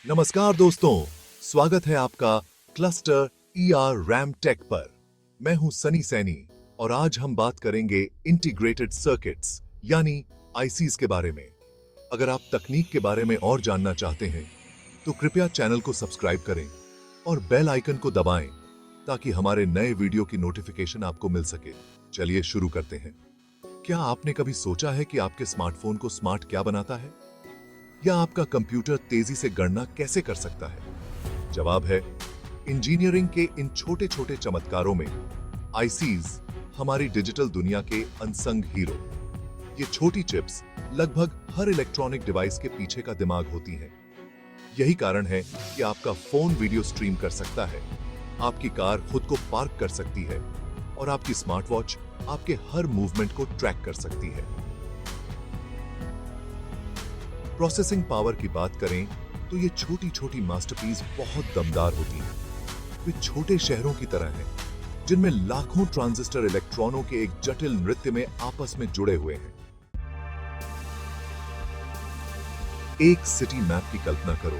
नमस्कार दोस्तों, स्वागत है आपका क्लस्टर ईआर रैम टेक पर। मैं हूं सनी सैनी और आज हम बात करेंगे इंटीग्रेटेड सर्किट्स यानी आईसीज के बारे में। अगर आप तकनीक के बारे में और जानना चाहते हैं तो कृपया चैनल को सब्सक्राइब करें और बेल आइकन को दबाएं ताकि हमारे नए वीडियो की नोटिफिकेशन आपको मिल सके। चलिए शुरू करते हैं। क्या आपने कभी सोचा है कि आपके स्मार्टफोन को स्मार्ट क्या बनाता है, या आपका कंप्यूटर तेजी से गणना कैसे कर सकता है? जवाब है इंजीनियरिंग के इन छोटे छोटे चमत्कारों में। आईसीज हमारी डिजिटल दुनिया के अनसंग हीरो। ये छोटी चिप्स लगभग हर इलेक्ट्रॉनिक डिवाइस के पीछे का दिमाग होती हैं। यही कारण है कि आपका फोन वीडियो स्ट्रीम कर सकता है, आपकी कार खुद को पार्क कर सकती है और आपकी स्मार्ट वॉच आपके हर मूवमेंट को ट्रैक कर सकती है। प्रोसेसिंग पावर की बात करें तो ये छोटी छोटी मास्टरपीस बहुत दमदार होती हैं। वे छोटे शहरों की तरह हैं, जिनमें लाखों ट्रांजिस्टर इलेक्ट्रॉनों के एक जटिल नृत्य में आपस में जुड़े हुए हैं। एक सिटी मैप की कल्पना करो,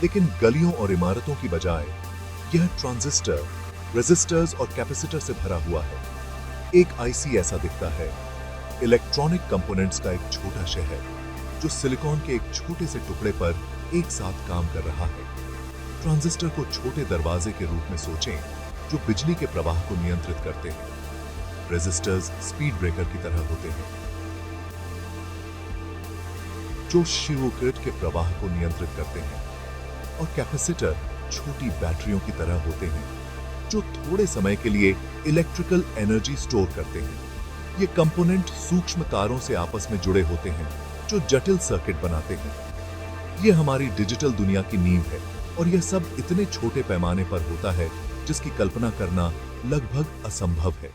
लेकिन गलियों और इमारतों की बजाय यह ट्रांजिस्टर, रेजिस्टर्स और कैपेसिटर से भरा हुआ है। एक आईसी ऐसा दिखता है, इलेक्ट्रॉनिक कंपोनेंट्स का एक छोटा शहर जो सिलिकॉन के एक छोटे से टुकड़े पर एक साथ काम कर रहा है। ट्रांजिस्टर को छोटे दरवाजे के रूप में सोचें जो बिजली के प्रवाह को नियंत्रित करते हैं। रेजिस्टर्स स्पीड ब्रेकर की तरह होते हैं जो शिवोक्रिट के प्रवाह को नियंत्रित करते हैं, और कैपेसिटर छोटी बैटरियों की तरह होते हैं जो थोड़े समय के लिए इलेक्ट्रिकल एनर्जी स्टोर करते हैं। ये कंपोनेंट सूक्ष्म तारों से आपस में जुड़े होते हैं जो जटिल सर्किट बनाते हैं। ये हमारी डिजिटल दुनिया की नींव है, और यह सब इतने छोटे पैमाने पर होता है जिसकी कल्पना करना लगभग असंभव है।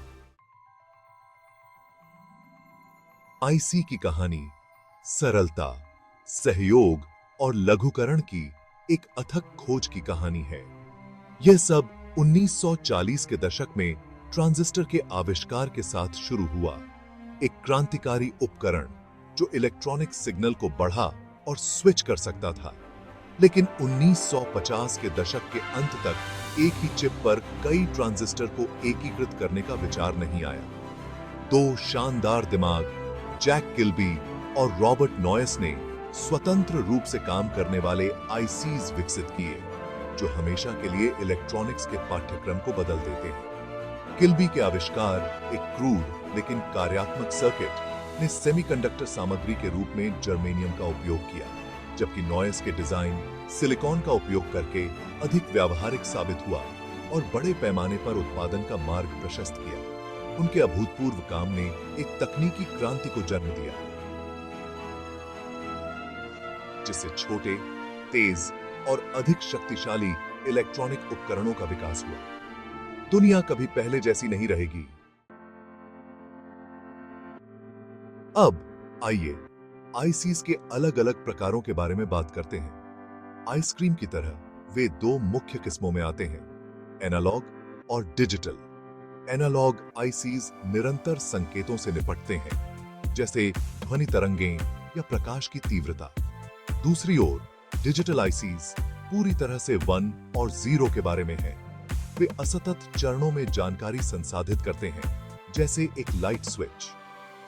आईसी की कहानी सरलता, सहयोग और लघुकरण की एक अथक खोज की कहानी है। यह सब 1940 के दशक में ट्रांजिस्टर के आविष्कार के साथ शुरू हुआ, एक क्रांतिकारी उपकरण जो इलेक्ट्रॉनिक सिग्नल को बढ़ा और स्विच कर सकता था। लेकिन 1950 के दशक के अंत तक एक ही चिप पर कई ट्रांजिस्टर को एकीकृत करने का विचार नहीं आया। दो शानदार दिमाग, जैक किल्बी और रॉबर्ट नॉयस ने स्वतंत्र रूप से काम करने वाले आईसीज विकसित किए जो हमेशा के लिए इलेक्ट्रॉनिक्स के पाठ्यक्रम को बदल देते हैं। किल्बी के आविष्कार, एक क्रूड लेकिन कार्यात्मक सर्किट, ने सेमीकंडक्टर सामग्री के रूप में जर्मेनियम का उपयोग किया, जबकि नॉयस के डिजाइन सिलिकॉन का उपयोग करके अधिक व्यावहारिक साबित हुआ और बड़े पैमाने पर उत्पादन का मार्ग प्रशस्त किया। उनके अभूतपूर्व काम ने एक तकनीकी क्रांति को जन्म दिया, जिससे छोटे, तेज और अधिक शक्तिशाली इलेक्ट्रॉनिक उपकरणों का विकास हुआ। दुनिया कभी पहले जैसी नहीं रहेगी। अब आइए आईसीज के अलग अलग प्रकारों के बारे में बात करते हैं। आइसक्रीम की तरह वे दो मुख्य किस्मों में आते हैं, एनालॉग और डिजिटल। एनालॉग आईसीज निरंतर संकेतों से निपटते हैं, जैसे ध्वनि तरंगें या प्रकाश की तीव्रता। दूसरी ओर डिजिटल आईसीज पूरी तरह से 1 और 0 के बारे में हैं। वे असतत चरणों में जानकारी संसाधित करते हैं, जैसे एक लाइट स्विच।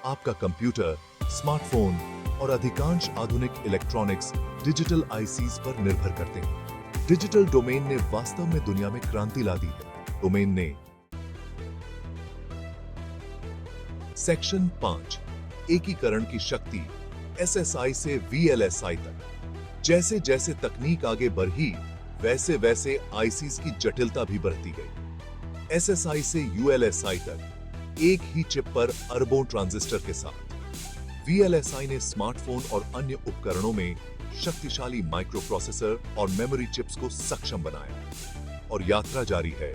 आपका कंप्यूटर, स्मार्टफोन और अधिकांश आधुनिक इलेक्ट्रॉनिक्स डिजिटल आईसीज पर निर्भर करते हैं। डिजिटल डोमेन ने वास्तव में दुनिया में क्रांति ला दी है। डोमेन ने सेक्शन 5 एकीकरण की शक्ति, एसएसआई से वीएलएसआई तक। जैसे जैसे तकनीक आगे बढ़ी, वैसे वैसे आईसीज की जटिलता भी बढ़ती गई। एसएसआई से यूएलएसआई तक, एक ही चिप पर अरबों ट्रांजिस्टर के साथ। वीएलएसआई ने स्मार्टफोन और अन्य उपकरणों में शक्तिशाली माइक्रो प्रोसेसर और मेमोरी चिप्स को सक्षम बनाया, और यात्रा जारी है।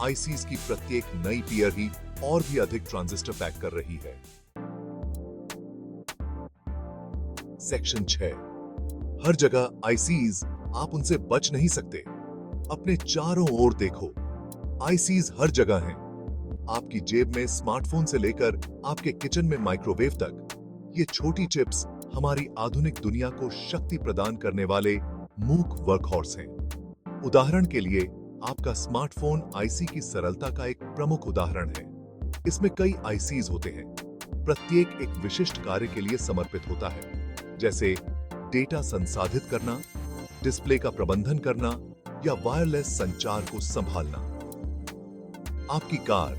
आईसीज की प्रत्येक नई पीयर ही और भी अधिक ट्रांजिस्टर पैक कर रही है। सेक्शन 6 हर जगह आईसीज, आप उनसे बच नहीं सकते। अपने चारों ओर देखो, आईसीज हर जगह हैं। आपकी जेब में स्मार्टफोन से लेकर आपके किचन में माइक्रोवेव तक, ये छोटी चिप्स हमारी आधुनिक दुनिया को शक्ति प्रदान करने वाले मूक वर्कहॉर्स हैं। उदाहरण के लिए आपका स्मार्टफोन आईसी की सरलता का एक प्रमुख उदाहरण है। इसमें कई आईसीज होते हैं, प्रत्येक एक विशिष्ट कार्य के लिए समर्पित होता है, जैसे डेटा संसाधित करना, डिस्प्ले का प्रबंधन करना या वायरलेस संचार को संभालना। आपकी कार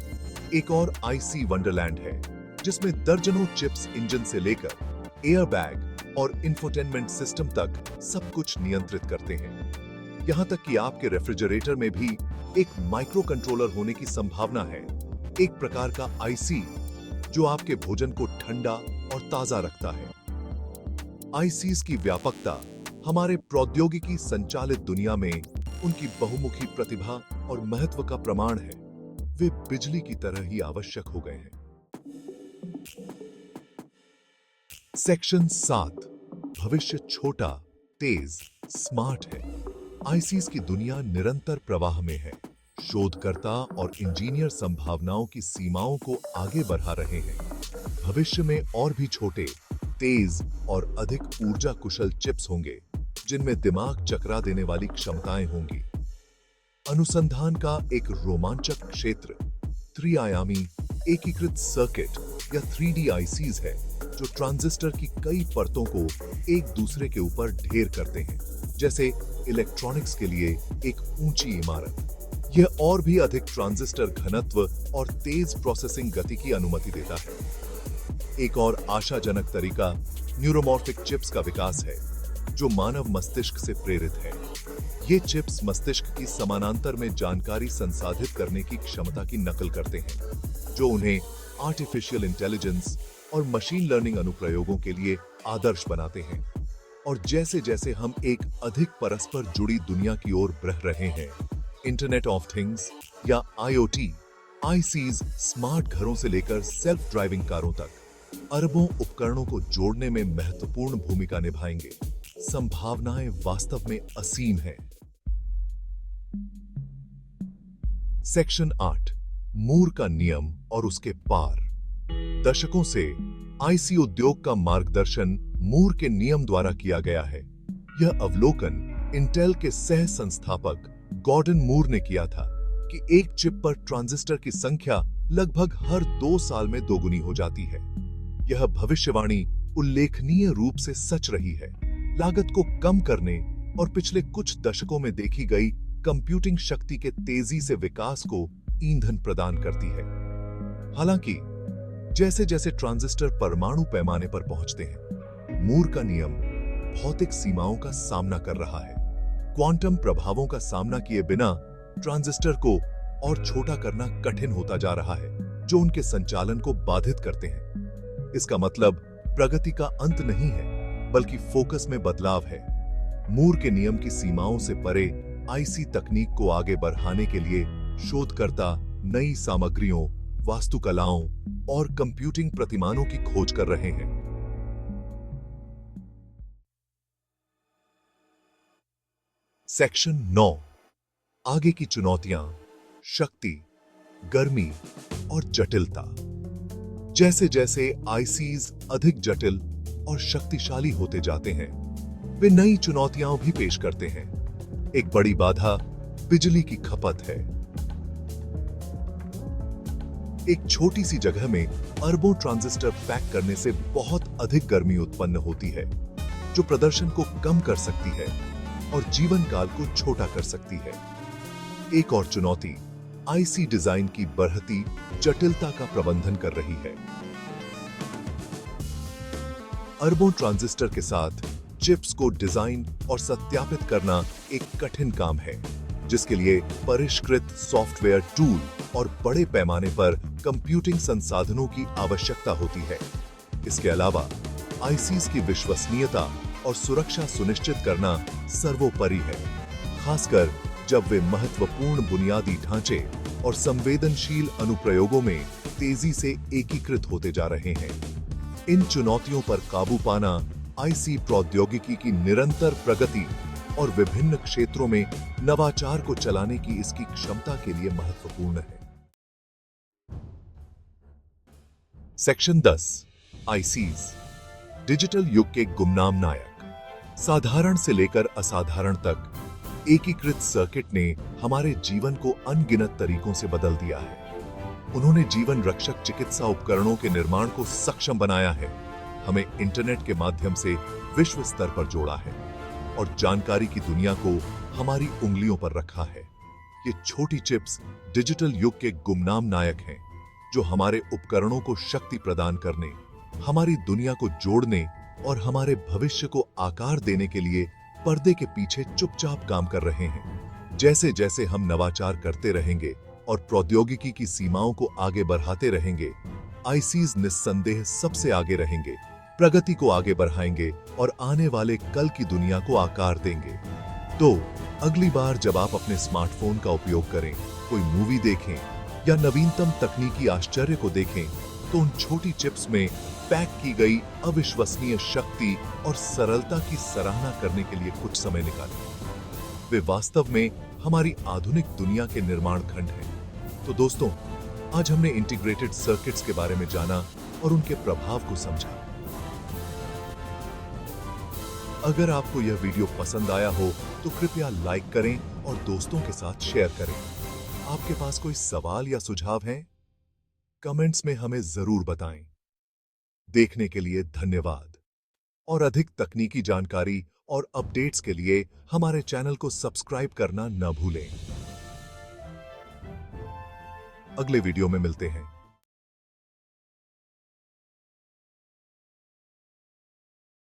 एक और आईसी वंडरलैंड है, जिसमें दर्जनों चिप्स इंजन से लेकर एयरबैग और इंफोटेनमेंट सिस्टम तक सब कुछ नियंत्रित करते हैं। यहां तक कि आपके रेफ्रिजरेटर में भी एक माइक्रो कंट्रोलर होने की संभावना है, एक प्रकार का आईसी जो आपके भोजन को ठंडा और ताजा रखता है। आईसीज की व्यापकता हमारे प्रौद्योगिकी संचालित दुनिया में उनकी बहुमुखी प्रतिभा और महत्व का प्रमाण है। वे बिजली की तरह ही आवश्यक हो गए हैं। सेक्शन 7, भविष्य छोटा, तेज, स्मार्ट है। आईसीज की दुनिया निरंतर प्रवाह में है। शोधकर्ता और इंजीनियर संभावनाओं की सीमाओं को आगे बढ़ा रहे हैं। भविष्य में और भी छोटे, तेज और अधिक ऊर्जा कुशल चिप्स होंगे, जिनमें दिमाग चकरा देने वाली क्षमताएं होंगी। अनुसंधान का एक रोमांचक क्षेत्र त्रिआयामी एकीकृत सर्किट या 3D आईसीज है, जो ट्रांजिस्टर की कई परतों को एक दूसरे के ऊपर ढेर करते हैं, जैसे इलेक्ट्रॉनिक्स के लिए एक ऊंची इमारत। यह और भी अधिक ट्रांजिस्टर घनत्व और तेज प्रोसेसिंग गति की अनुमति देता है। एक और आशाजनक तरीका न्यूरोमॉर्फिक चिप्स का विकास है, जो मानव मस्तिष्क से प्रेरित है। ये चिप्स मस्तिष्क की समानांतर में जानकारी संसाधित करने की क्षमता की नकल करते हैं, जो उन्हें आर्टिफिशियल इंटेलिजेंस और मशीन लर्निंग अनुप्रयोगों के लिए आदर्श बनाते हैं। और जैसे जैसे हम एक अधिक परस्पर जुड़ी दुनिया की ओर बढ़ रहे हैं, इंटरनेट ऑफ थिंग्स या आईओटी, आईसीज स्मार्ट घरों से लेकर सेल्फ ड्राइविंग कारों तक अरबों उपकरणों को जोड़ने में महत्वपूर्ण भूमिका निभाएंगे। संभावनाएं वास्तव में असीम हैं। सेक्शन 8, मूर का नियम और उसके पार। दशकों से आईसी उद्योग का मार्गदर्शन मूर के नियम द्वारा किया गया है। यह अवलोकन इंटेल के सह संस्थापक गॉर्डन मूर ने किया था कि एक चिप पर ट्रांजिस्टर की संख्या लगभग हर 2 साल में दोगुनी हो जाती है। यह भविष्यवाणी उल्लेखनीय रूप से सच रही है, लागत को कम करने और पिछले कुछ दशकों में देखी गई कंप्यूटिंग शक्ति के तेजी से विकास को ईंधन प्रदान करती है। हालांकि जैसे जैसे ट्रांजिस्टर परमाणु पैमाने पर पहुंचते हैं, मूर का नियम भौतिक सीमाओं का सामना कर रहा है। क्वांटम प्रभावों का सामना किए बिना ट्रांजिस्टर को और छोटा करना कठिन होता जा रहा है, जो उनके संचालन को बाधित करते हैं। इसका मतलब प्रगति का अंत नहीं है, बल्कि फोकस में बदलाव है। मूर के नियम की सीमाओं से परे आईसी तकनीक को आगे बढ़ाने के लिए शोधकर्ता नई सामग्रियों, वास्तुकलाओं और कंप्यूटिंग प्रतिमानों की खोज कर रहे हैं। सेक्शन 9, आगे की चुनौतियां, शक्ति, गर्मी और जटिलता। जैसे जैसे आईसीज अधिक जटिल और शक्तिशाली होते जाते हैं, वे नई चुनौतियां भी पेश करते हैं। एक बड़ी बाधा बिजली की खपत है। एक छोटी सी जगह में अरबों ट्रांजिस्टर पैक करने से बहुत अधिक गर्मी उत्पन्न होती है, जो प्रदर्शन को कम कर सकती है और जीवन काल को छोटा कर सकती है। एक और चुनौती आईसी डिजाइन की बढ़ती जटिलता का प्रबंधन कर रही है। अरबों ट्रांजिस्टर के साथ चिप्स को डिजाइन और सत्यापित करना एक कठिन काम है, जिसके लिए परिष्कृत सॉफ्टवेयर टूल और बड़े पैमाने पर कंप्यूटिंग संसाधनों की आवश्यकता होती है। इसके अलावा आईसीज की विश्वसनीयता और सुरक्षा सुनिश्चित करना सर्वोपरि है, खासकर जब वे महत्वपूर्ण बुनियादी ढांचे और संवेदनशील अनुप्रयोगों में तेजी से एकीकृत होते जा रहे हैं। इन चुनौतियों पर काबू पाना आईसी प्रौद्योगिकी की निरंतर प्रगति और विभिन्न क्षेत्रों में नवाचार को चलाने की इसकी क्षमता के लिए महत्वपूर्ण है। सेक्शन 10, आईसीज, डिजिटल युग के गुमनाम नायक। साधारण से लेकर असाधारण तक एकीकृत सर्किट ने हमारे जीवन को अनगिनत तरीकों से बदल दिया है। उन्होंने जीवन रक्षक चिकित्सा उपकरणों के निर्माण को सक्षम बनाया है, हमें इंटरनेट के माध्यम से विश्व स्तर पर जोड़ा है और जानकारी की दुनिया को हमारी उंगलियों पर रखा है। ये छोटी चिप्स डिजिटल युग के गुमनाम नायक हैं, जो हमारे उपकरणों को शक्ति प्रदान करने, हमारी दुनिया को जोड़ने और हमारे भविष्य को आकार देने के लिए पर्दे के पीछे चुपचाप काम कर रहे हैं। जैसे जैसे हम नवाचार करते रहेंगे और प्रौद्योगिकी की सीमाओं को आगे बढ़ाते रहेंगे, आईसीज निस्संदेह सबसे आगे रहेंगे, प्रगति को आगे बढ़ाएंगे और आने वाले कल की दुनिया को आकार देंगे। तो अगली बार जब आप अपने स्मार्टफोन का उपयोग करें, कोई मूवी देखें या नवीनतम तकनीकी आश्चर्य को देखें, तो उन छोटी चिप्स में पैक की गई अविश्वसनीय शक्ति और सरलता की सराहना करने के लिए कुछ समय निकालें। वे वास्तव में हमारी आधुनिक दुनिया के निर्माण खंड हैं। तो दोस्तों, आज हमने इंटीग्रेटेड सर्किट्स के बारे में जाना और उनके प्रभाव को समझा। अगर आपको यह वीडियो पसंद आया हो तो कृपया लाइक करें और दोस्तों के साथ शेयर करें। आपके पास कोई सवाल या सुझाव है? कमेंट्स में हमें जरूर बताएं। देखने के लिए धन्यवाद और अधिक तकनीकी जानकारी और अपडेट्स के लिए हमारे चैनल को सब्सक्राइब करना न भूलें। अगले वीडियो में मिलते हैं।